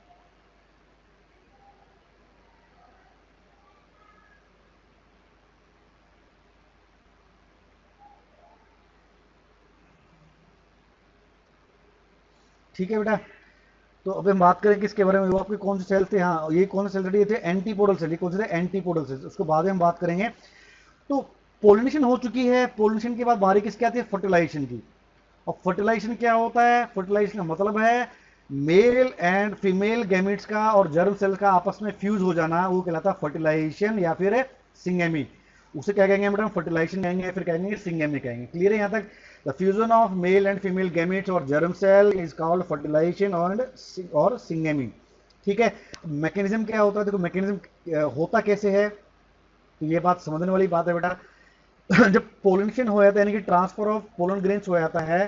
ठीक है बेटा। तो अब हम बात करें किसके बारे में, वो आपके कौन से सेल थे, हाँ ये कौन से सेल थे, ये थे एंटीपोडल सेल, ये कौन से थे एंटीपोडल सेल, उसको बाद में हम बात करेंगे। तो पोलिनेशन हो चुकी है, पोलिनेशन के बाद बारी किसकी आती है, फर्टिलाइजेशन की। और फर्टिलाइजेशन क्या होता है, फर्टिलाइजेशन का मतलब है मेल एंड फीमेल गैमेट्स का और जर्म सेल का आपस में फ्यूज हो जाना, वो कहलाता है फर्टिलाइजेशन या फिर सिंगेमी। उसे क्या कहेंगे मैडम, फर्टिलाइजेशन कहेंगे, फिर कहेंगे सिंगेमी कहेंगे। क्लियर है यहाँ तक। The fusion of male and female gametes और germ cell is called fertilization और सिंगेमी। ठीक है। मैकेनिज्म क्या होता है, देखो मैकेनिज्म होता कैसे है, तो ये बात समझने वाली बात है बेटा। जब पोलिनेशन हो जाता है, यानी कि ट्रांसफर ऑफ पोलन ग्रेन्स हो जाता है,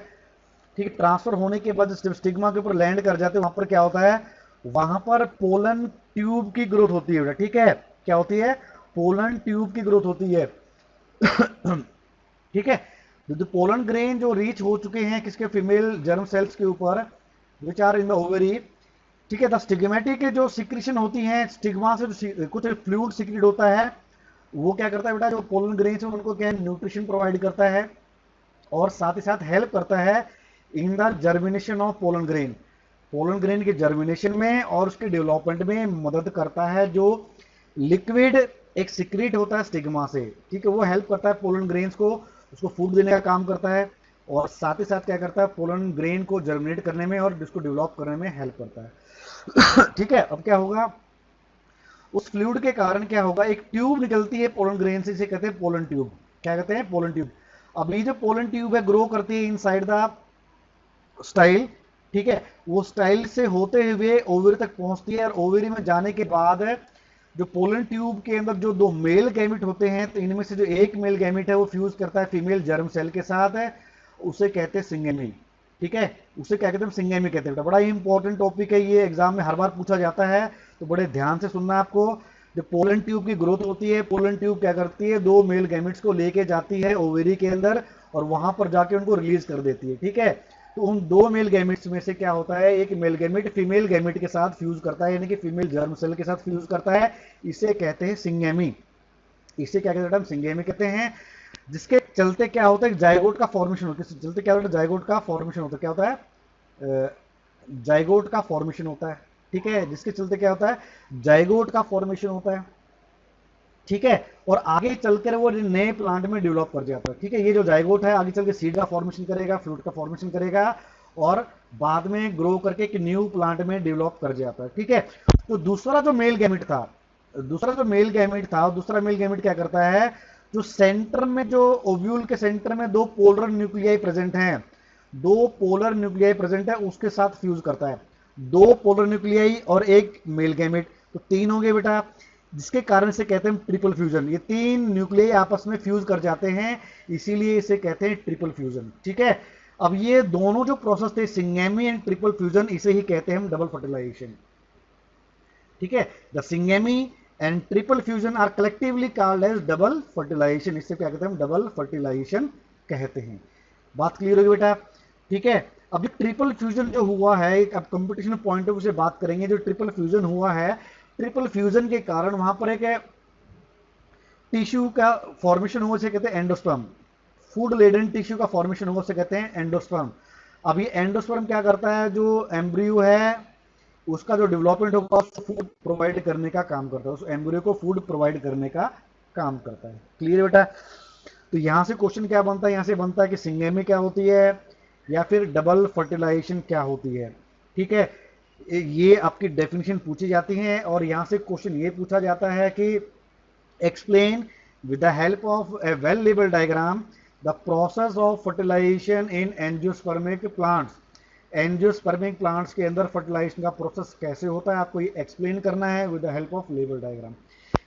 ठीक है, ट्रांसफर होने के बाद जब स्टिग्मा के ऊपर लैंड कर जाते हैं, वहां पर क्या होता है, वहां पर पोलन ट्यूब की ग्रोथ होती है बेटा। ठीक है, क्या होती है, पोलन ट्यूब की ग्रोथ होती है। ठीक है। जो पोलन ग्रेन जो रीच हो चुके हैं किसके, फीमेल जर्म सेल्स के ऊपर, which are in the ovary. ठीक है, द स्टिग्मेटिक जो सिक्रीशन होती है, स्टिग्मा से जो कुछ फ्लूइड सिक्रीट होता है, वो क्या करता है बेटा, जो पोलन ग्रेन्स है उनको क्या न्यूट्रिशन प्रोवाइड करता है, और साथ ही साथ हेल्प करता है in the germination of pollen grain, pollen grain के जर्मिनेशन में और उसके डेवलपमेंट में मदद करता है। जो लिक्विड एक सिक्रीट होता है स्टिग्मा से, ठीक है, वो हेल्प करता है पोलन ग्रेन्स को, उसको फूड देने का काम करता है, और साथ ही साथ क्या करता है, पोलन ग्रेन को जर्मिनेट करने में और इसको डेवलप करने में हेल्प करता है। ठीक है। अब क्या होगा, उस फ्लूइड के कारण क्या होगा, एक ट्यूब निकलती है पोलन ग्रेन से, इसे कहते हैं पोलन ट्यूब। क्या कहते हैं, पोलन ट्यूब। अब ये जो पोलन ट्यूब है ग्रो करती है इनसाइड द स्टाइल। ठीक है, वो स्टाइल से होते हुए ओवरी तक पहुंचती है, और ओवरी में जाने के बाद जो पोलन ट्यूब के अंदर जो दो मेल गैमिट होते हैं, तो इनमें से जो एक मेल गैमिट है वो फ्यूज करता है फीमेल जर्म सेल के साथ है, उसे कहते हैं सिंगेमी। ठीक है, उसे क्या कहते हैं, सिंगेमी कहते हैं। बड़ा ही इंपॉर्टेंट टॉपिक है ये, एग्जाम में हर बार पूछा जाता है, तो बड़े ध्यान से सुनना आपको। जो पोलन ट्यूब की ग्रोथ होती है, पोलन ट्यूब क्या करती है, दो मेल गैमिट्स को लेके जाती है ओवेरी के अंदर, और वहां पर जाके उनको रिलीज कर देती है। ठीक है, तो उन दो मेल गैमिट्स में से क्या होता है, एक मेल गैमिट फीमेल गैमिट के साथ फ्यूज करता है, यानी कि फीमेल जर्म सेल के साथ फ्यूज करता है, इसे कहते हैं सिंगेमी। इसे क्या कहते हैं, सिंगेमी कहते हैं। जिसके चलते क्या होता है, जाइगोट का फॉर्मेशन होता है। चलते क्या होता है, जाइगोट का फॉर्मेशन होता है। क्या होता है, जाइगोट का फॉर्मेशन होता है। ठीक है, जिसके चलते क्या होता है, जाइगोट का फॉर्मेशन होता है। ठीक है, और आगे चलकर वो नए प्लांट में डेवलप कर जाता है। ठीक है, ये जो जाइगोट है आगे चल के सीड का फॉर्मेशन करेगा, फ्रूट का फॉर्मेशन करेगा, और बाद में ग्रो करके एक न्यू प्लांट में डेवलप कर जाता है। ठीक है, तो दूसरा जो मेल गैमेट था, दूसरा मेल गैमेट क्या करता है, जो सेंटर में, जो ओव्यूल के सेंटर में दो पोलर न्यूक्लियाई प्रेजेंट हैं, दो पोलर न्यूक्लियाई प्रेजेंट है, उसके साथ फ्यूज करता है। दो पोलर न्यूक्लियाई और एक मेल गैमेट, तो तीन हो गए बेटा, जिसके कारण से कहते हैं ट्रिपल फ्यूजन। ये तीन न्यूक्लियाई आपस में फ्यूज कर जाते हैं, इसीलिए इसे कहते हैं ट्रिपल फ्यूजन। ठीक है, अब ये दोनों जो प्रोसेस थे, सिंगेमी एंड ट्रिपल फ्यूजन, इसे ही कहते हैं हम डबल फर्टिलाइजेशन। ठीक है, the syngamy and triple fusion are collectively called as double fertilisation. इससे क्या कहते हैं हम, डबल फर्टिलाइजेशन कहते हैं। बात क्लियर होगी बेटा। ठीक है, अब ट्रिपल फ्यूजन जो हुआ है, अब कंपटीशन पॉइंट ऑफ व्यू से बात करेंगे। जो ट्रिपल फ्यूजन हुआ है, ट्रिपल फ्यूजन के कारण वहां पर एक टिश्यू का फॉर्मेशन हुआ, उसे कहते हैं एंडोस्पर्म। फूड लेडन टिश्यू का फॉर्मेशन हुआ, उसे कहते हैं एंडोस्पर्म। अब ये एंडोस्पर्म क्या करता है, जो एम्ब्रियो है उसका जो डेवलपमेंट होगा उसको फूड प्रोवाइड करने का काम करता है, उस एम्ब्रियो को फूड प्रोवाइड करने का काम करता है। क्लियर बेटा। तो यहां से क्वेश्चन क्या बनता है, यहां से बनता है कि सिंगेमी क्या होती है या फिर डबल फर्टिलाइजेशन क्या होती है। ठीक है, ये आपकी डेफिनेशन पूछी जाती है, और यहां से क्वेश्चन ये पूछा जाता है कि explain with the help of a well labelled diagram the process of fertilisation in angiospermic plants. Angiospermic plants के अंदर फर्टिलाइजेशन का प्रोसेस कैसे होता है, आपको ये एक्सप्लेन करना है with the help of label diagram.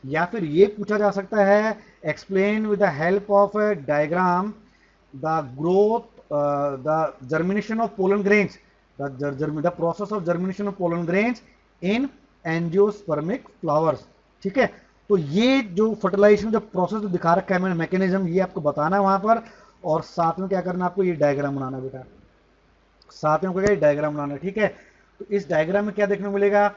या फिर ये पूछा जा सकता है, explain with the help of A diagram the growth, the germination of pollen grains, the process of germination of pollen grains in angiospermic flowers. ठीक है, तो ये जो फर्टिलाइजेशन जो प्रोसेस जो दिखा रखा है मैंने मैकेनिज्म, ये आपको बताना है वहां पर, और साथ में क्या करना है आपको, ये डायग्राम बनाना है बेटा, साथ में क्या डायग्राम बनाना है। ठीक है, तो इस डायग्राम में क्या देखने को मिलेगा,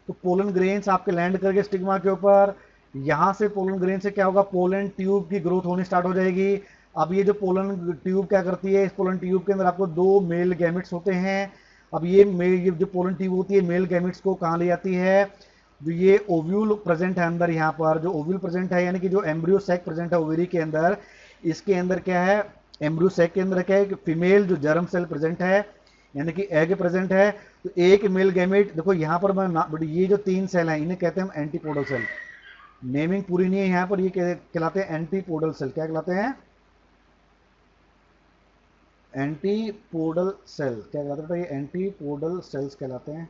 तो पोलन ग्रेन्स आपके लैंड करके स्टिग्मा के ऊपर, यहां से पोलन ग्रेन से क्या होगा, पोलन ट्यूब की ग्रोथ होनी स्टार्ट हो जाएगी। अब ये जो पोलन ट्यूब क्या करती है, इस पोलन ट्यूब के अंदर आपको 2 मेल गैमेट्स होते हैं। अब ये जो पोलन ट्यूब होती है मेल गैमेट्स को कहाँ ले जाती है, जो ये ओव्यूल प्रेजेंट है अंदर, यहाँ पर जो ओव्यूल प्रेजेंट है यानी कि जो एम्ब्रियो सैक प्रेजेंट है ओवेरी के अंदर, इसके अंदर क्या है, एम्ब्रियो सैक के अंदर क्या है, फीमेल जो जर्म सेल प्रेजेंट है यानी कि एग प्रेजेंट है। तो एक मेल गैमेट, देखो यहाँ पर मैं ये जो 3 सेल हैं इन्हें कहते हैं हम एंटीपोडल सेल। नेमिंग पूरी नहीं है यहाँ पर, ये कहलाते हैं एंटीपोडल सेल। क्या कहलाते हैं, एंटीपोडल सेल। क्या कहलाते हैं, ये एंटीपोडल सेल्स कहलाते हैं।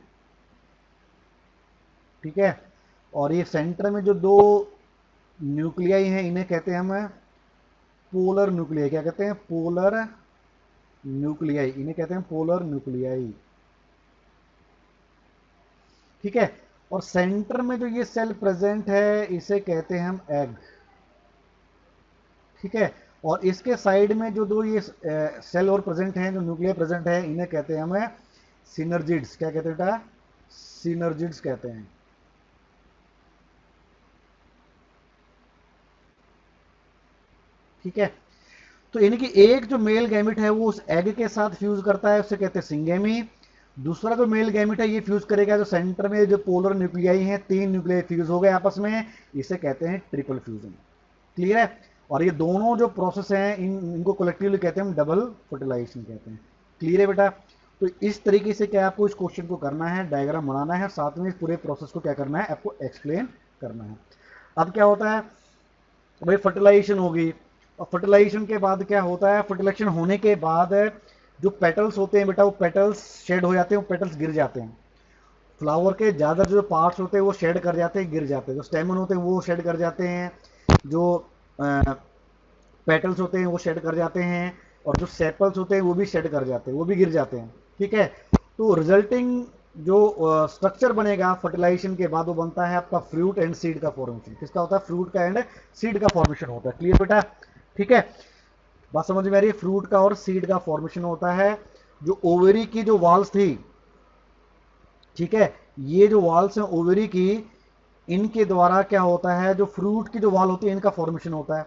ठीक है, और ये सेंटर में जो 2 न्यूक्लियाई हैं इन्हें कहते हैं हम पोलर न्यूक्लियाई। क्या कहते हैं, पोलर न्यूक्लियाई, इन्हें कहते हैं पोलर न्यूक्लियाई। ठीक है, और सेंटर में जो ये सेल प्रेजेंट है इसे कहते हैं हम एग। ठीक है, और इसके साइड में जो 2 ये सेल और प्रेजेंट हैं, जो न्यूक्लियर प्रेजेंट है, इन्हें कहते हैं हमें सिनर्जिड्स। क्या कहते हैं बेटा, सिनर्जिड्स कहते हैं। ठीक है, तो यानी कि एक जो मेल गैमेट है वो उस एग के साथ फ्यूज करता है, उसे कहते हैं सिंगेमी। दूसरा जो मेल गैमेट है ये फ्यूज करेगा, जो सेंटर में जो पोलर न्यूक्लियाई हैं 3 न्यूक्लियाई फ्यूज हो गए आपस में, इसे कहते हैं ट्रिपल फ्यूजन। क्लियर है, और ये दोनों जो प्रोसेस हैं इनको कलेक्टिवली कहते हैं हम डबल फर्टिलाइजेशन कहते हैं। क्लियर है बेटा, तो इस तरीके से क्या आपको इस क्वेश्चन को करना है, डायग्राम बनाना है, साथ में इस पूरे प्रोसेस को क्या करना है, आपको एक्सप्लेन करना है। अब क्या होता है भाई, फर्टिलाइजेशन होगी, और फर्टिलाइजेशन के बाद क्या होता है, फर्टिलाइजेशन होने के बाद जो पेटल्स होते हैं बेटा, वो पेटल्स शेड हो जाते हैं, वो पेटल्स गिर जाते हैं। फ्लावर के ज़्यादा जो पार्ट्स होते हैं वो शेड कर जाते हैं, गिर जाते हैं। जो स्टेमन होते हैं वो शेड कर जाते हैं, जो पेटल्स होते हैं वो शेड कर जाते हैं, और जो सेपल्स होते हैं वो भी शेड कर जाते हैं, वो भी गिर जाते हैं। ठीक है, तो रिजल्टिंग जो स्ट्रक्चर बनेगा फर्टिलाइजेशन के बाद वो बनता है आपका फ्रूट एंड सीड का फॉर्मेशन। किसका होता है, फ्रूट का एंड सीड का फॉर्मेशन होता है। क्लियर बेटा, ठीक है, बात समझ में आ रही है, फ्रूट का और सीड का फॉर्मेशन होता है। जो ओवेरी की जो वॉल्स थी, ठीक है, ये जो वॉल्स हैं ओवेरी की, इनके द्वारा क्या होता है, जो फ्रूट की जो वॉल होती है इनका फॉर्मेशन होता है।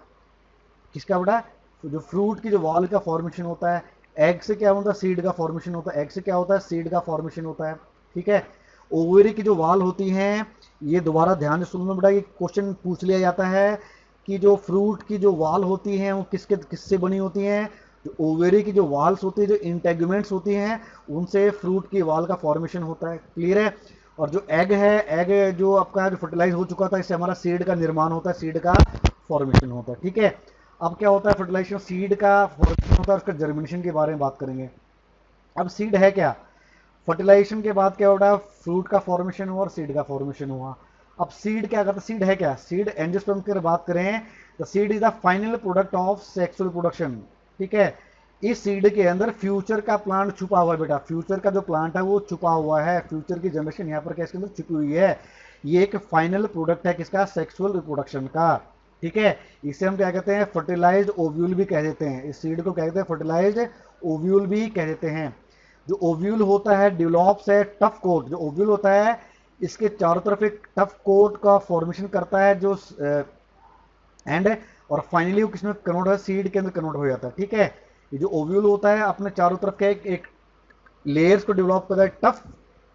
किसका बेटा, जो फ्रूट की जो वॉल का फॉर्मेशन होता है। एग से क्या होता है, सीड का फॉर्मेशन होता है। एग से क्या होता है, सीड का फॉर्मेशन होता है। ठीक है, ओवेरी की जो वॉल होती हैं, ये दोबारा ध्यान से सुनना बेटा, ये क्वेश्चन पूछ लिया जाता है कि जो फ्रूट की जो वॉल होती हैं वो किससे बनी होती हैं। जो ओवेरी की जो वॉल्स होती है, जो इंटेगुमेंट्स होती हैं, उनसे फ्रूट की वॉल का फॉर्मेशन होता है। क्लियर है, और जो एग है, एग जो आपका जो फर्टिलाइज हो चुका था, इससे हमारा सीड का निर्माण होता है, सीड का फॉर्मेशन होता है। ठीक है, अब क्या होता है, फर्टिलाइजेशन सीड का फॉर्मेशन होता है, उसका जर्मिनेशन के बारे में बात करेंगे। अब सीड है क्या, फर्टिलाइजेशन के बाद क्या होता है, फ्रूट का फॉर्मेशन हुआ और सीड का फॉर्मेशन हुआ। अब सीड क्या करता है, सीड है क्या, सीड एंजियोस्पर्म की बात करें तो seed is the final product of sexual production. ठीक है, इस सीड के अंदर फ्यूचर का प्लांट छुपा हुआ है बेटा, फ्यूचर का जो प्लांट है वो छुपा हुआ है, फ्यूचर की जनरेशन यहाँ पर क्या इसके अंदर छुपी हुई है। ये एक फाइनल प्रोडक्ट है किसका, सेक्सुअल रिप्रोडक्शन का। ठीक है, इसे हम क्या कहते हैं, फर्टिलाइज्ड ओव्यूल भी कह देते हैं। इस सीड को क्या कहते हैं, फर्टिलाइज्ड ओव्यूल भी कह देते हैं। जो ओव्यूल होता है डेवलप्स है टफ कोट। जो ओव्यूल होता है इसके चारों तरफ एक टफ कोट का फॉर्मेशन करता है, जो एंड और फाइनली वो किसमें कन्वर्ट हो, सीड के अंदर कन्वर्ट हो जाता है। ठीक है, ये जो ओव्यूल होता है अपने चारों तरफ के एक लेयर्स को डेवलप करता है, टफ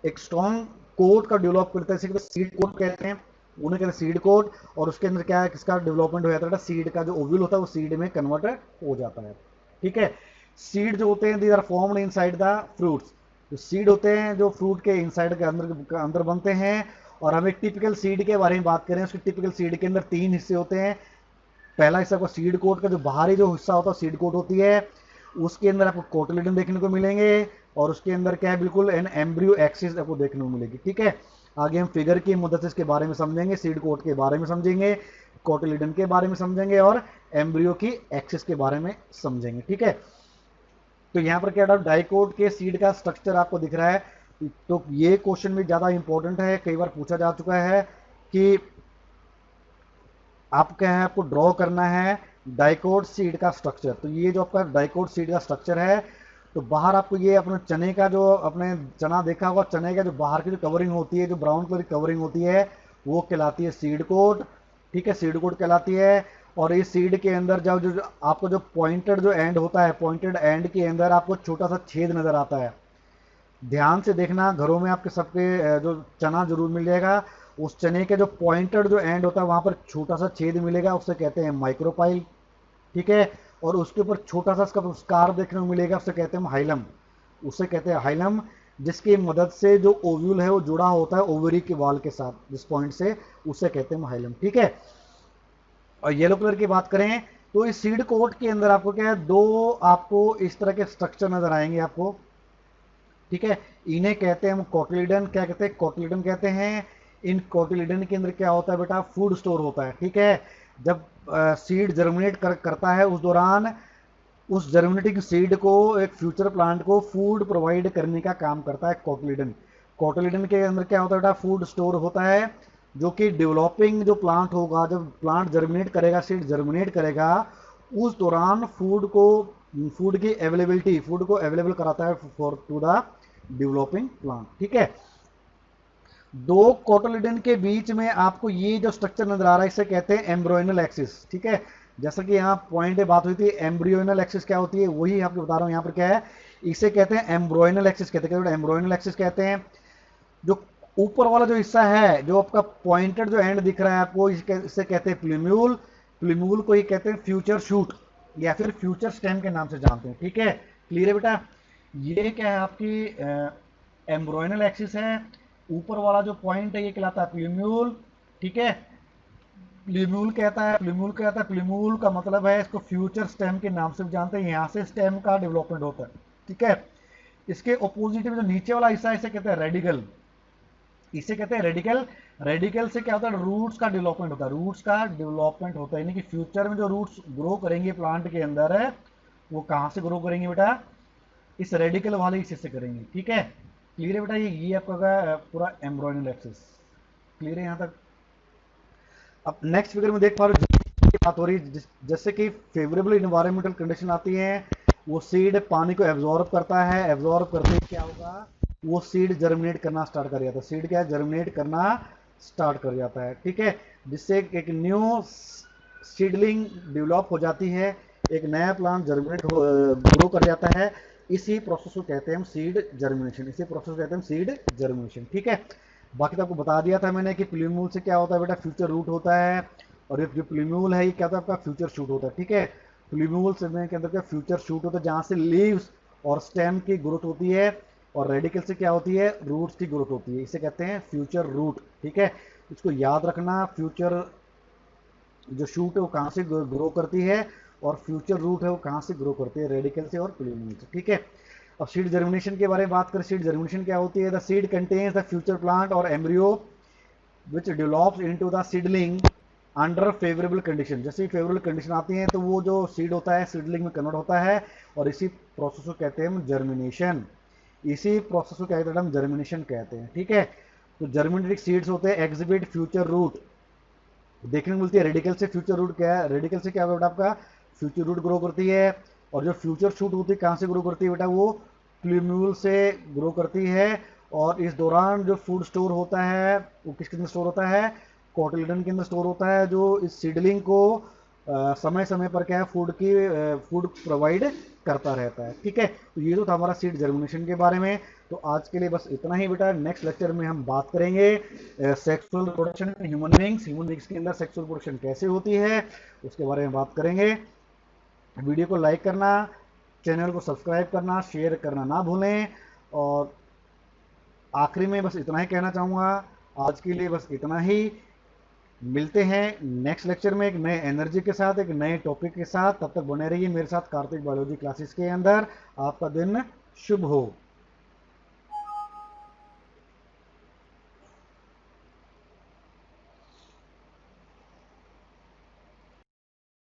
एक स्ट्रॉन्ग कोट का डेवलप करता है, इसे सीड कोट कहते हैं, उन्हें कहते हैं सीड कोट। और उसके अंदर क्या है, किसका डेवलपमेंट हो जाता है, सीड का जो ओव्यूल होता है वो सीड में कन्वर्ट हो जाता है। ठीक है, सीड जो होते हैं these are formed inside the fruits. जो सीड होते हैं जो फ्रूट के इनसाइड के अंदर बनते हैं। और हम एक टिपिकल सीड के बारे में बात करें, उसके टिपिकल सीड के अंदर 3 हिस्से होते हैं। पहला हिस्सा आपको सीड कोट का जो बाहरी जो हिस्सा होता है सीड कोट होती है, उसके अंदर आपको कोटिलिडन देखने को मिलेंगे, और उसके अंदर क्या है, बिल्कुल एन एम्ब्रियो एक्सिस आपको देखने को मिलेगी। ठीक है, आगे हम फिगर की मदद से इसके बारे में समझेंगे, सीड कोट के बारे में समझेंगे, कोटिलिडन के बारे में समझेंगे, और एम्ब्रियो की एक्सिस के बारे में समझेंगे। ठीक है, तो यहाँ पर क्या डाइकोट के सीड का स्ट्रक्चर आपको दिख रहा है। तो ये क्वेश्चन भी ज़्यादा इंपॉर्टेंट है, कई बार पूछा जा चुका है कि आप क्या है, आपको ड्रॉ करना है डाइकोट सीड का स्ट्रक्चर। तो ये जो आपका डाइकोट सीड का स्ट्रक्चर है, तो बाहर आपको ये अपने चने का जो अपने चना देखा होगा, चने का जो बाहर की जो कवरिंग होती है, जो ब्राउन कलर की कवरिंग होती है, वो कहलाती है सीड कोट। ठीक है, सीड कोट कहलाती है। और इस सीड के अंदर जो जो आपको जो पॉइंटेड जो एंड होता है, पॉइंटेड एंड के अंदर आपको छोटा सा छेद नजर आता है। ध्यान से देखना, घरों में आपके सबके जो चना जरूर मिल जाएगा, उस चने के जो पॉइंटेड जो एंड होता है वहां पर छोटा सा छेद मिलेगा, उसे कहते हैं माइक्रोपाइल। ठीक है, और उसके ऊपर छोटा सा इसका स्कार देखने को मिलेगा, उसे कहते हैं हाइलम। उसे कहते हैं हाइलम, जिसकी मदद से जो ओव्यूल है वो जुड़ा होता है ओवरी के वाल के साथ, जिस पॉइंट से, उसे कहते हैं हाइलम। ठीक है, और येलो कलर की बात करें तो इस सीड कोट के अंदर आपको क्या है, दो आपको इस तरह के स्ट्रक्चर नजर आएंगे आपको। ठीक है, इन्हें कहते हैं हम कोटिलिडन। क्या कहते हैं? कोटिलिडन कहते हैं। इन कोटिलिडन के अंदर क्या होता है बेटा? फूड स्टोर होता है। ठीक है, जब सीड जर्मिनेट करता है, उस दौरान उस जर्मिनेटिंग सीड को, एक फ्यूचर प्लांट को फूड प्रोवाइड करने का काम करता है कोटिलिडन। कोटिलिडन के अंदर क्या होता है बेटा? फूड स्टोर होता है, जो कि डेवलपिंग जो प्लांट होगा, जब प्लांट जर्मिनेट करेगा, सीड जर्मिनेट करेगा, उस दौरान फूड की अवेलेबिलिटी, फूड को अवेलेबल कराता है for to the developing plant. ठीक है, दो कोटिलिडन के बीच में आपको ये जो स्ट्रक्चर नजर आ रहा है, इसे कहते हैं एम्ब्रोइनल एक्सिस। ठीक है, जैसा कि यहाँ पॉइंट बात हुई थी, एम्ब्रियोनल एक्सिस क्या होती है, वही आपको बता रहा हूँ यहाँ पर क्या है, इसे कहते हैं एम्ब्रोइनल एक्सिस कहते हैं। एम्ब्रोइनल एक्सिस कहते हैं जो ऊपर वाला जो हिस्सा है, जो आपका पॉइंटेड जो एंड दिख रहा है आपको, इसे कहते हैं प्लूम्यूल। प्लूम्यूल को ही कहते हैं फ्यूचर शूट या फिर फ्यूचर स्टेम के नाम से जानते हैं। ठीक है, क्लियर है बेटा? ये क्या है, आपकी एम्ब्रोइनल एक्सिस है। ऊपर वाला जो पॉइंट है ये कहलाता है प्लूम्यूल। ठीक है, प्लूम्यूल कहता है, प्लूम्यूल का मतलब है, इसको फ्यूचर स्टेम के नाम से भी जानते हैं। यहाँ से स्टेम का डेवलपमेंट होता है। ठीक है, इसके ऑपोजिट में जो नीचे वाला हिस्सा है, इसे कहते हैं रेडिकल। इसे कहते हैं रेडिकल। रेडिकल से क्या होता है? रूट्स का डेवलपमेंट होता है। रूट्स का डेवलपमेंट होता है, यानी कि फ्यूचर में जो रूट्स ग्रो करेंगे प्लांट के अंदर है, वो कहां से ग्रो करेंगे बेटा? इस रेडिकल वाले हिस्से से करेंगे। ठीक है, क्लियर है बेटा? ये आपका पूरा एम्ब्रोइनल एक्सिस क्लियर है यहां तक? अब नेक्स्ट फिगर में देख पा रहे हो, बात हो रही है जैसे कि फेवरेबल इन्वायरमेंटल कंडीशन आती है, वो सीड पानी को एब्जॉर्ब करता है। एब्जॉर्ब करते ही क्या होगा, वो सीड जर्मिनेट करना स्टार्ट कर जाता है। सीड क्या है? जर्मिनेट करना स्टार्ट कर जाता है। ठीक है, जिससे एक न्यू सीडलिंग डेवलप हो जाती है, एक नया प्लांट जर्मिनेट ग्रो कर जाता है। इसी प्रोसेस को कहते हैं हम सीड जर्मिनेशन। इसी प्रोसेस को कहते हैं सीड जर्मिनेशन। ठीक है, बाकी तो आपको बता दिया था मैंने कि प्लूम्यूल से क्या होता है बेटा? फ्यूचर रूट होता है। और ये जो प्लूम्यूल है ये क्या होता है? आपका फ्यूचर शूट होता है। ठीक है, प्लूम्यूल से के अंदर क्या फ्यूचर शूट होता है, जहां से लीव्स और स्टेम की ग्रोथ होती है। और रेडिकल से क्या होती है? रूट्स की ग्रोथ होती है। इसे कहते हैं फ्यूचर रूट। ठीक है, इसको याद रखना, फ्यूचर जो शूट है वो कहां से ग्रो करती है, और फ्यूचर रूट है वो कहां से ग्रो करती है? रेडिकल से और प्लूम्यूल से। ठीक है, अब सीड जर्मिनेशन के बारे में बात करें। सीड जर्मिनेशन क्या होती है? The seed contains the future plant और embryo which develops into the seedling under favourable condition. जैसे ही फेवरेबल कंडीशन आती है तो वो जो सीड होता है सीडलिंग में कन्वर्ट होता है, और इसी प्रोसेस को कहते हैं हम जर्मिनेशन। इसी प्रोसेस को कहते हैं हम जर्मिनेशन कहते हैं। ठीक है, तो जर्मिनेटिंग सीड्स होते हैं एग्जिबिट फ्यूचर रूट। देखने को मिलती है रेडिकल से फ्यूचर रूट क्या है? रेडिकल से क्या होगा बेटा? आपका फ्यूचर रूट ग्रो करती है। और जो फ्यूचर शूट होती है कहां से ग्रो करती है बेटा? वो प्लूम्यूल से ग्रो करती है। और इस दौरान जो फूड स्टोर होता है वो किसके अंदर स्टोर होता है? कोटिलिडन के अंदर स्टोर होता है, जो इस सीडलिंग को समय समय पर क्या है फूड प्रोवाइड करता रहता है। ठीक है, तो ये तो था हमारा सीड जर्मिनेशन के बारे में। तो आज के लिए बस इतना ही बेटा। नेक्स्ट लेक्चर में हम बात करेंगे sexual reproduction in human beings. Human beings के अंदर सेक्सुअल रिप्रोडक्शन कैसे होती है उसके बारे में बात करेंगे। वीडियो को लाइक करना, चैनल को सब्सक्राइब करना, शेयर करना ना भूलें। और आखिरी में बस इतना ही कहना चाहूँगा, आज के लिए बस इतना ही। मिलते हैं नेक्स्ट लेक्चर में एक नए एनर्जी के साथ, एक नए टॉपिक के साथ। तब तक बने रहिए मेरे साथ कार्तिक बायोलॉजी क्लासेस के अंदर। आपका दिन शुभ हो।